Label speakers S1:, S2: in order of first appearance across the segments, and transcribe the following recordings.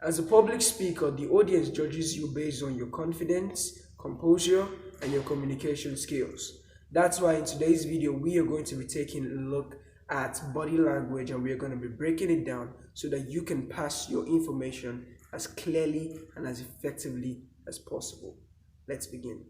S1: As a public speaker, the audience judges you based on your confidence, composure, and your communication skills. That's why in today's video, we are going to be taking a look at body language and we are going to be breaking it down so that you can pass your information as clearly and as effectively as possible. Let's begin.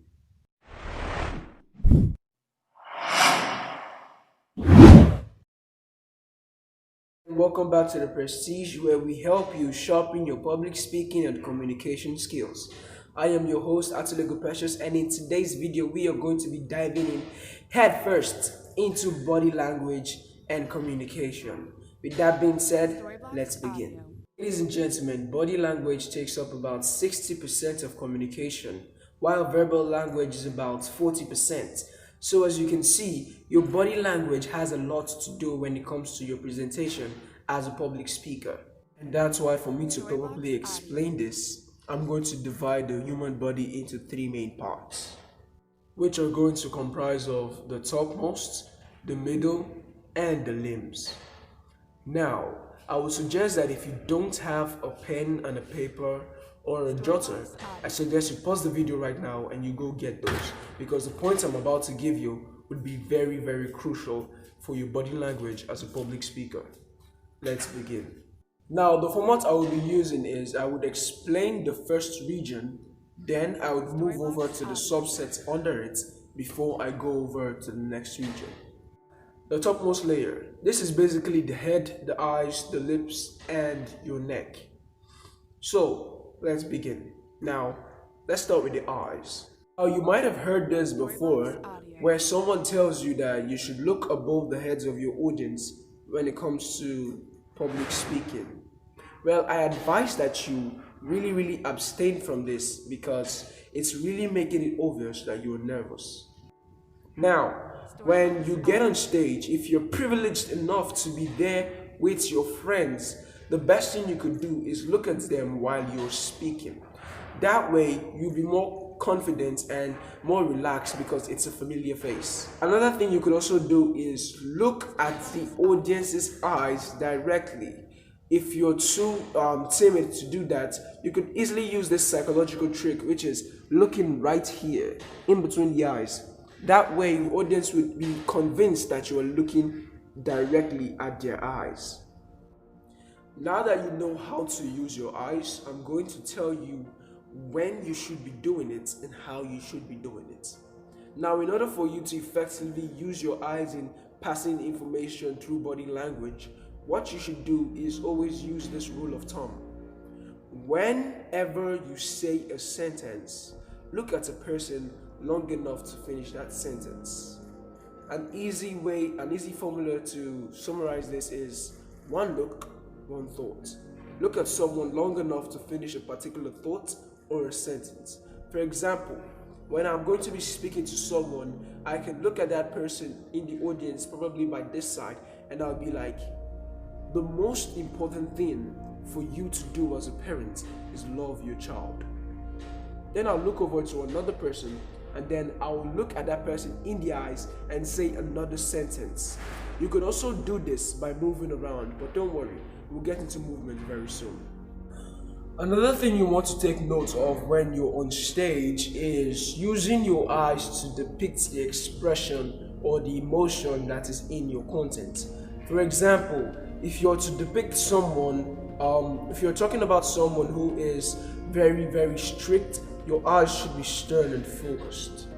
S1: Welcome back to The Prestige, where we help you sharpen your public speaking and communication skills. I am your host, Untitled Chapter, and in today's video, we are going to be diving in head first into body language and communication. With that being said, let's begin. Ladies and gentlemen, body language takes up about 60% of communication, while verbal language is about 40%. So as you can see, your body language has a lot to do when it comes to your presentation as a public speaker. And that's why for me to probably explain this, I'm going to divide the human body into three main parts, which are going to comprise of the topmost, the middle, and the limbs. Now, I would suggest that if you don't have a pen and a paper or a jotter, I suggest you pause the video right now and you go get those, because the points I'm about to give you would be very, very crucial for your body language as a public speaker. Let's begin. Now, the format I will be using is I would explain the first region, then I would move over to the subsets under it before I go over to the next region. The topmost layer. This is basically the head, the eyes, the lips, and your neck. So, let's begin. Now, let's start with the eyes. Now, you might have heard this before, where someone tells you that you should look above the heads of your audience when it comes to public speaking. Well, I advise that you really abstain from this because it's really making it obvious that you're nervous. Now, when you get on stage, if you're privileged enough to be there with your friends, the best thing you could do is look at them while you're speaking. That way, you'll be more confident and more relaxed because it's a familiar face. Another thing you could also do is look at the audience's eyes directly. If you're too timid to do that, you could easily use this psychological trick, which is looking right here, in between the eyes. That way, the audience would be convinced that you are looking directly at their eyes. Now that you know how to use your eyes, I'm going to tell you when you should be doing it and how you should be doing it. Now, in order for you to effectively use your eyes in passing information through body language, what you should do is always use this rule of thumb. Whenever you say a sentence, look at a person long enough to finish that sentence. An easy formula to summarize this is one look, one thought. Look at someone long enough to finish a particular thought or a sentence. For example, when I'm going to be speaking to someone, I can look at that person in the audience, probably by this side, and I'll be like, the most important thing for you to do as a parent is love your child. Then I'll look over to another person, and then I'll look at that person in the eyes and say another sentence. You could also do this by moving around, but don't worry, we'll get into movement very soon. Another thing you want to take note of when you're on stage is using your eyes to depict the expression or the emotion that is in your content. For example, if you're to depict someone, if you're talking about someone who is very strict, your eyes should be stern and focused.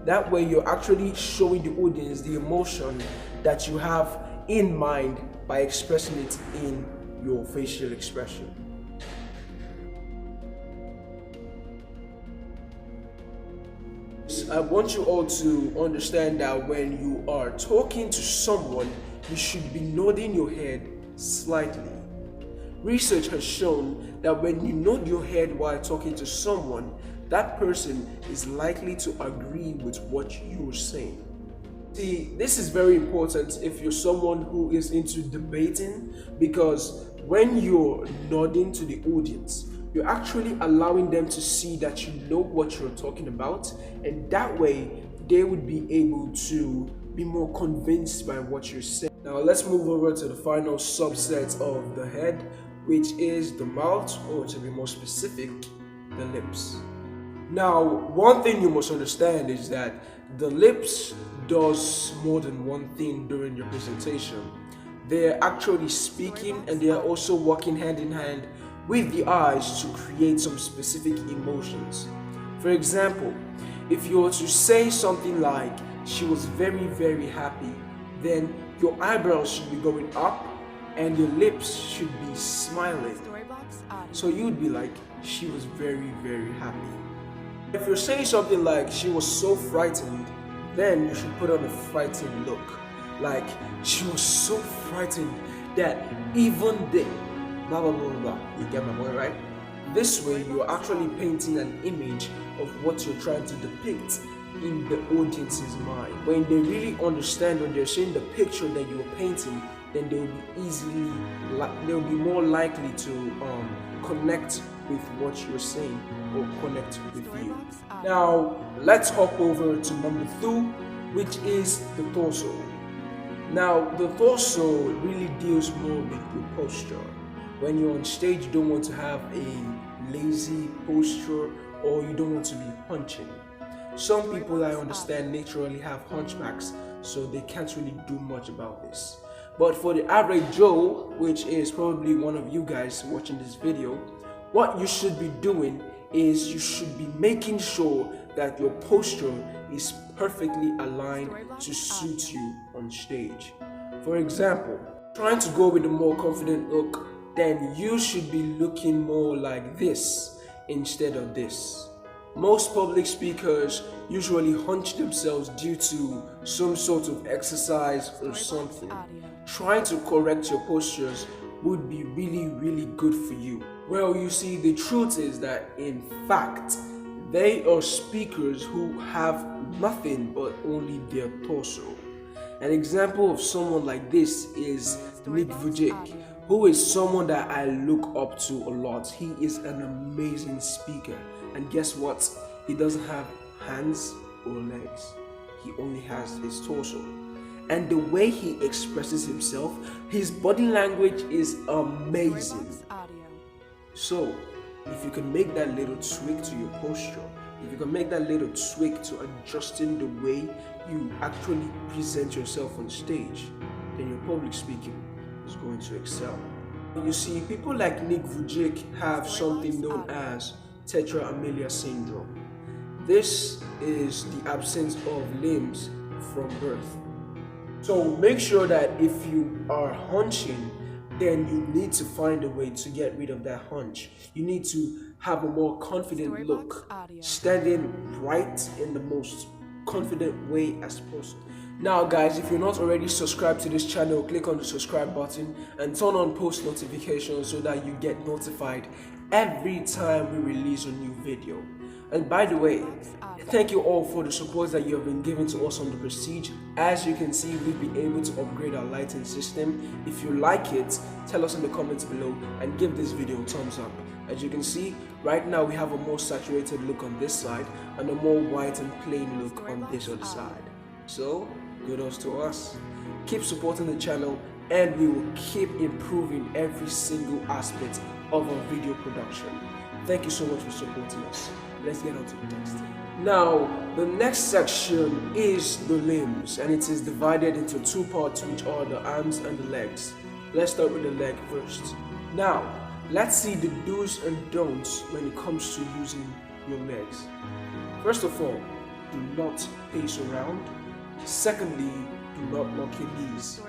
S1: That way you're actually showing the audience the emotion that you have in mind by expressing it in your facial expression. I want you all to understand that when you are talking to someone, you should be nodding your head slightly. Research has shown that when you nod your head while talking to someone, that person is likely to agree with what you're saying. See, this is very important if you're someone who is into debating, because when you're nodding to the audience, you're actually allowing them to see that you know what you're talking about, and that way they would be able to be more convinced by what you're saying. Now let's move over to the final subset of the head, which is the mouth, or to be more specific, the lips. Now, one thing you must understand is that the lips does more than one thing during your presentation. They're actually speaking, and they are also working hand in hand with the eyes to create some specific emotions. For example, if you were to say something like, she was very, very happy, then your eyebrows should be going up and your lips should be smiling. So you would be like, she was very, very happy. If you're saying something like, she was so frightened, then you should put on a frightened look. Like, she was so frightened that even the blah blah blah blah. You get my point, right? This way, you're actually painting an image of what you're trying to depict in the audience's mind. When they really understand, when they're seeing the picture that you're painting, then they'll be more likely to connect with what you're saying or connect with you. Now, let's hop over to number 2, which is the torso. Now, the torso really deals more with your posture. When you're on stage, you don't want to have a lazy posture, or you don't want to be hunching. Some people, I understand, naturally have hunchbacks, so they can't really do much about this. But for the average Joe, which is probably one of you guys watching this video, what you should be doing is you should be making sure that your posture is perfectly aligned to suit you on stage. For example, trying to go with a more confident look, then you should be looking more like this instead of this. Most public speakers usually hunch themselves due to some sort of exercise or something. Trying to correct your postures would be really, really good for you. Well, you see, the truth is that in fact, they are speakers who have nothing but only their torso. An example of someone like this is Nick Vujicic, who is someone that I look up to a lot. He is an amazing speaker, and guess what? He doesn't have hands or legs. He only has his torso. And the way he expresses himself, his body language is amazing. So, if you can make that little tweak to your posture, if you can make that little tweak to adjusting the way you actually present yourself on stage, then your public speaking is going to excel. You see, people like Nick Vujicic have something known as Tetra-amelia syndrome. This is the absence of limbs from birth. So make sure that if you are hunching, then you need to find a way to get rid of that hunch. You need to have a more confident look, standing right in the most confident way as possible. Now guys, if you're not already subscribed to this channel, click on the subscribe button and turn on post notifications so that you get notified every time we release a new video. And by the way, thank you all for the support that you have been giving to us on the Prestige. As you can see, we've been able to upgrade our lighting system. If you like it, tell us in the comments below and give this video a thumbs up. As you can see, right now we have a more saturated look on this side and a more white and plain look on this other side. So, kudos to us. Keep supporting the channel and we will keep improving every single aspect of our video production. Thank you so much for supporting us. Let's get on to the text. Now, the next section is the limbs, and it is divided into 2 parts, which are the arms and the legs. Let's start with the leg first. Now, let's see the do's and don'ts when it comes to using your legs. First of all, do not pace around. Secondly, do not lock your knees.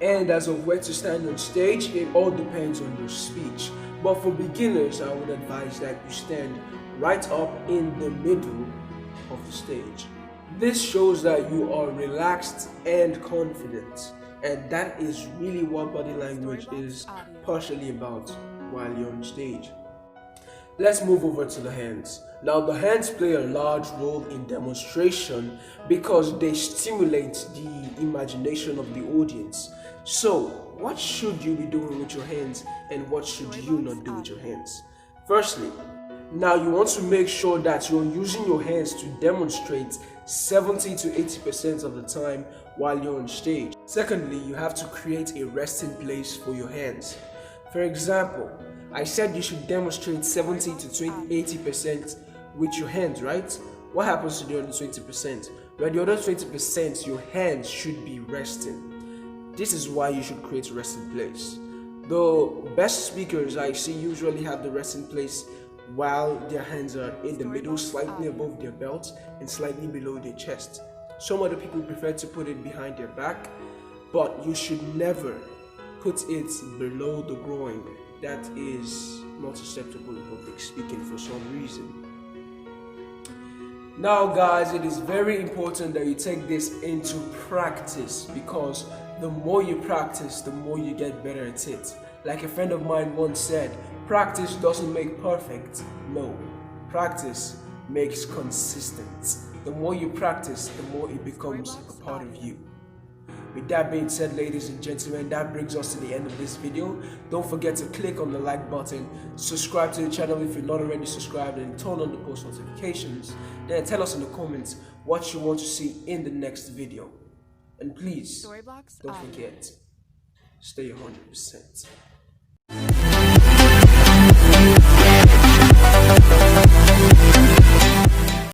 S1: And as of where to stand on stage, it all depends on your speech. But for beginners, I would advise that you stand right up in the middle of the stage. This shows that you are relaxed and confident, and that is really what body language is partially about while you're on stage. Let's move over to the hands. Now, the hands play a large role in demonstration because they stimulate the imagination of the audience. So, what should you be doing with your hands and what should you not do with your hands? Firstly, now you want to make sure that you're using your hands to demonstrate 70 to 80% of the time while you're on stage. Secondly, you have to create a resting place for your hands. For example, I said you should demonstrate 70 to 80% with your hands, right? What happens to the other 20%? Well, the other 20%, your hands should be resting. This is why you should create a resting place. The best speakers I see usually have the resting place while their hands are in the middle, slightly above their belt and slightly below their chest. Some other people prefer to put it behind their back, but you should never put it below the groin. That is not acceptable in public speaking for some reason. Now guys, it is very important that you take this into practice, because the more you practice, the more you get better at it. Like a friend of mine once said, practice doesn't make perfect. No, practice makes consistent. The more you practice, the more it becomes a part of you. With that being said, ladies and gentlemen, that brings us to the end of this video. Don't forget to click on the like button, subscribe to the channel if you're not already subscribed, and turn on the post notifications. Then tell us in the comments what you want to see in the next video. And please, don't forget, stay 100%.